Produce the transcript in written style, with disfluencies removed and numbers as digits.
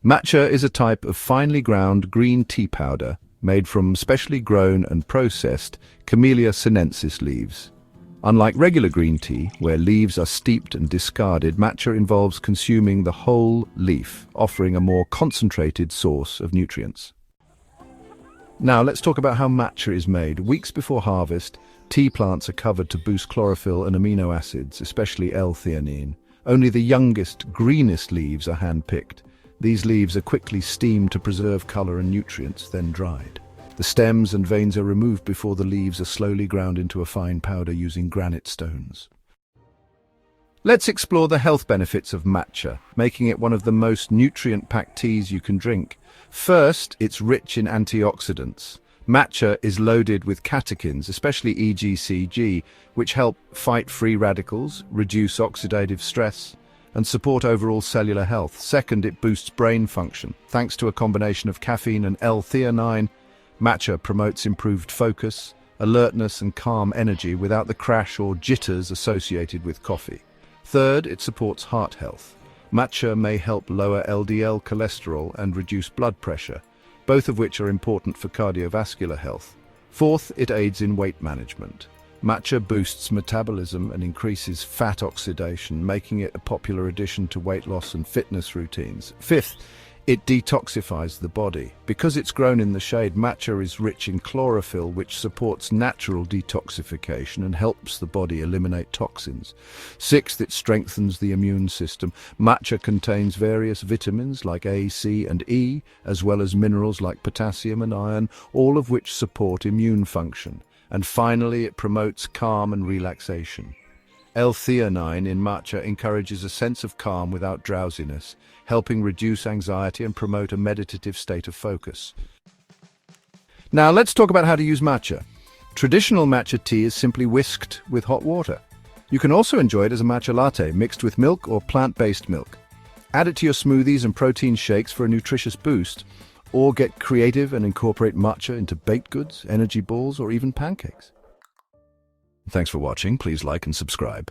Matcha is a type of finely ground green tea powder made from specially grown and processed Camellia sinensis leaves. Unlike regular green tea, where leaves are steeped and discarded, matcha involves consuming the whole leaf, offering a more concentrated source of nutrients. Now let's talk about how matcha is made. Weeks before harvest, tea plants are covered to boost chlorophyll and amino acids, especially L-theanine. Only the youngest, greenest leaves are hand-picked. These leaves are quickly steamed to preserve color and nutrients, then dried. The stems and veins are removed before the leaves are slowly ground into a fine powder using granite stones. Let's explore the health benefits of matcha, making it one of the most nutrient-packed teas you can drink. First, it's rich in antioxidants. Matcha is loaded with catechins, especially EGCG, which help fight free radicals, reduce oxidative stress, and support overall cellular health. Second, it boosts brain function. Thanks to a combination of caffeine and L-theanine, matcha promotes improved focus, alertness and calm energy without the crash or jitters associated with coffee. Third, it supports heart health. Matcha may help lower LDL cholesterol and reduce blood pressure, both of which are important for cardiovascular health. Fourth, it aids in weight management. Matcha boosts metabolism and increases fat oxidation, making it a popular addition to weight loss and fitness routines. Fifth, it detoxifies the body. Because it's grown in the shade, matcha is rich in chlorophyll, which supports natural detoxification and helps the body eliminate toxins. Sixth, it strengthens the immune system. Matcha contains various vitamins like A, C, and E, as well as minerals like potassium and iron, all of which support immune function. And finally, it promotes calm and relaxation. L-theanine in matcha encourages a sense of calm without drowsiness, helping reduce anxiety and promote a meditative state of focus. Now let's talk about how to use matcha. Traditional matcha tea is simply whisked with hot water. You can also enjoy it as a matcha latte mixed with milk or plant-based milk. Add it to your smoothies and protein shakes for a nutritious boost, or get creative and incorporate matcha into baked goods, energy balls, or even pancakes. Thanks for watching. Please like and subscribe.